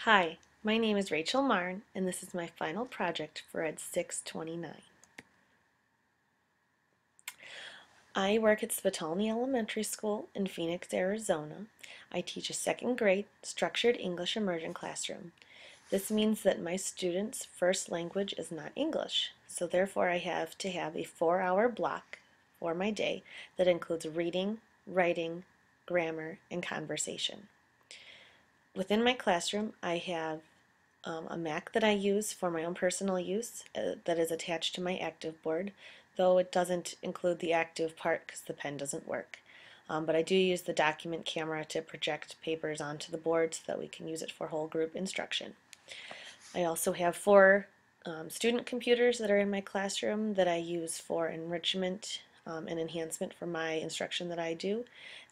Hi, my name is Rachel Marn, and this is my final project for Ed 629. I work at Spitali Elementary School in Phoenix, Arizona. I teach a second grade structured English immersion classroom. This means that my students' first language is not English, so therefore I have to have a 4-hour block for my day that includes reading, writing, grammar, and conversation. Within my classroom, I have a Mac that I use for my own personal use that is attached to my active board, though it doesn't include the active part because the pen doesn't work. But I do use the document camera to project papers onto the board so that we can use it for whole group instruction. I also have 4 student computers that are in my classroom that I use for enrichment and enhancement for my instruction that I do,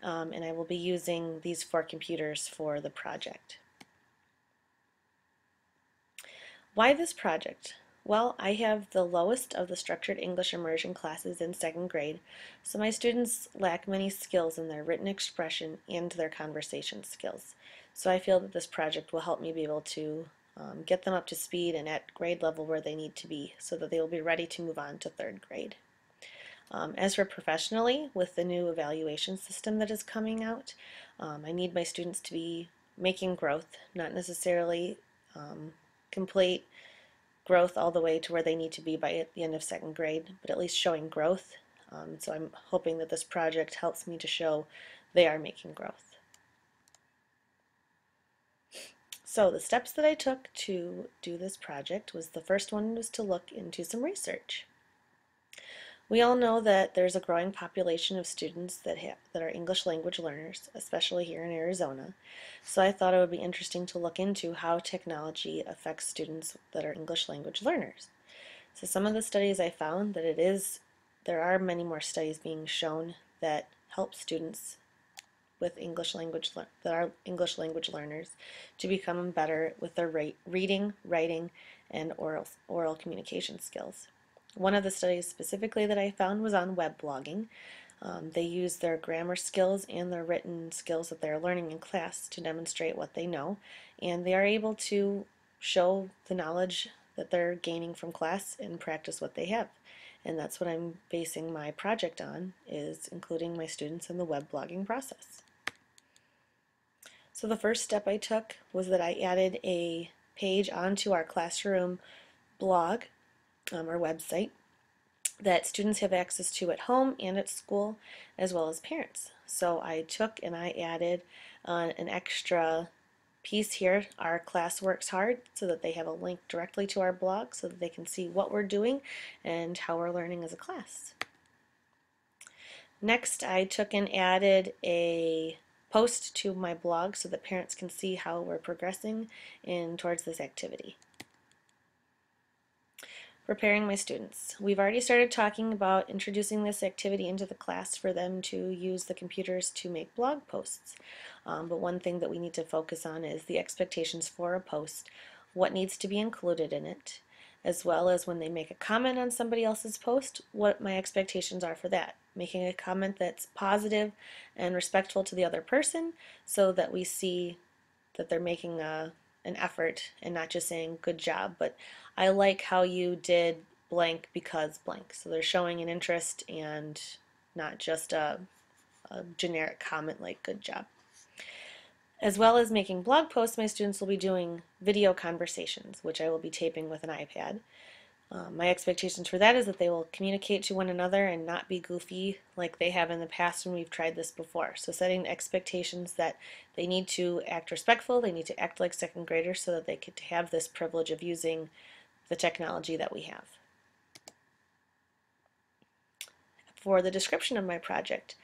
and I will be using these 4 computers for the project. Why this project? Well, I have the lowest of the structured English immersion classes in second grade, so my students lack many skills in their written expression and their conversation skills. So I feel that this project will help me be able to get them up to speed and at grade level where they need to be so that they will be ready to move on to third grade. As for professionally, with the new evaluation system that is coming out, I need my students to be making growth, not necessarily complete growth all the way to where they need to be by the end of second grade, but at least showing growth. So I'm hoping that this project helps me to show they are making growth. So the steps that I took to do this project was the first one was to look into some research. We all know that there's a growing population of students that are English language learners, especially here in Arizona. So I thought it would be interesting to look into how technology affects students that are English language learners. So some of the studies I found that there are many more studies being shown that help students with English language that are English language learners to become better with their reading, writing, and oral communication skills. One of the studies specifically that I found was on web blogging. They use their grammar skills and their written skills that they're learning in class to demonstrate what they know, and they are able to show the knowledge that they're gaining from class and practice what they have. And that's what I'm basing my project on, is including my students in the web blogging process. So the first step I took was that I added a page onto our classroom blog, our website, that students have access to at home and at school, as well as parents. So I took and I added an extra piece here, Our Class Works Hard, so that they have a link directly to our blog so that they can see what we're doing and how we're learning as a class. Next, I took and added a post to my blog so that parents can see how we're progressing towards this activity. Preparing my students. We've already started talking about introducing this activity into the class for them to use the computers to make blog posts. But one thing that we need to focus on is the expectations for a post, what needs to be included in it, as well as when they make a comment on somebody else's post, what my expectations are for that. Making a comment that's positive and respectful to the other person so that we see that they're making an effort and not just saying good job, but I like how you did blank because blank. So they're showing an interest and not just a generic comment like good job. As well as making blog posts, my students will be doing video conversations, which I will be taping with an iPad. My expectations for that is that they will communicate to one another and not be goofy like they have in the past when we've tried this before. So setting expectations that they need to act respectful, they need to act like second graders so that they get to have this privilege of using the technology that we have. For the description of my project,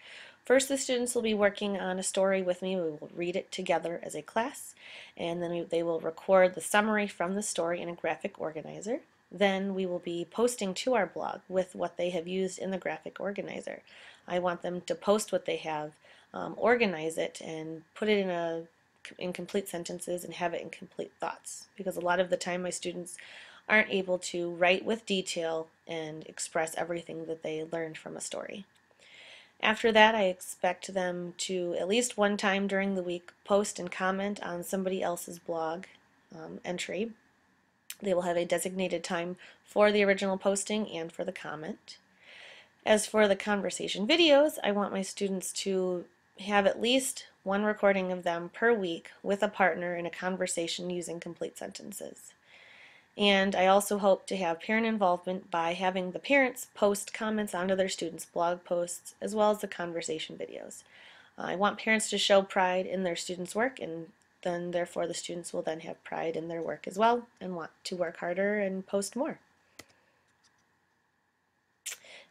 first the students will be working on a story with me. We will read it together as a class, and then they will record the summary from the story in a graphic organizer. Then we will be posting to our blog with what they have used in the graphic organizer. I want them to post what they have, organize it, and put it in complete sentences and have it in complete thoughts, because a lot of the time my students aren't able to write with detail and express everything that they learned from a story. After that, I expect them to, at least one time during the week, post and comment on somebody else's blog entry. They will have a designated time for the original posting and for the comment. As for the conversation videos, I want my students to have at least one recording of them per week with a partner in a conversation using complete sentences. And I also hope to have parent involvement by having the parents post comments onto their students' blog posts as well as the conversation videos. I want parents to show pride in their students' work, and then therefore the students will then have pride in their work as well and want to work harder and post more.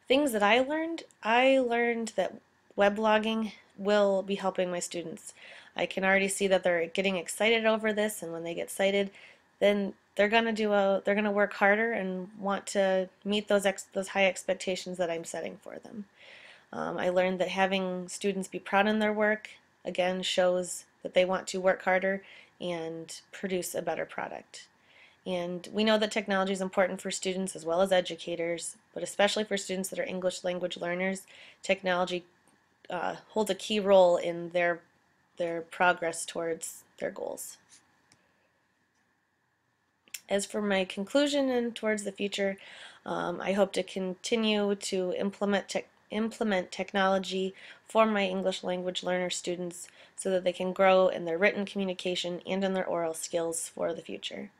Things that I learned that weblogging will be helping my students. I can already see that they're getting excited over this, and when they get excited, then they're gonna work harder and want to meet those high expectations that I'm setting for them. I learned that having students be proud in their work again shows that they want to work harder and produce a better product. And we know that technology is important for students as well as educators, but especially for students that are English language learners, technology holds a key role in their progress towards their goals. As for my conclusion and towards the future, I hope to continue to implement technology for my English language learner students so that they can grow in their written communication and in their oral skills for the future.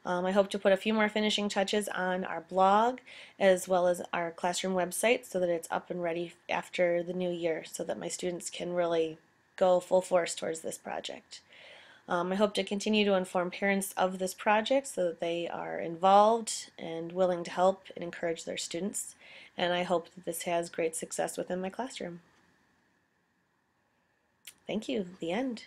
I hope to put a few more finishing touches on our blog as well as our classroom website so that it's up and ready after the new year so that my students can really go full force towards this project. I hope to continue to inform parents of this project so that they are involved and willing to help and encourage their students. And I hope that this has great success within my classroom. Thank you. The end.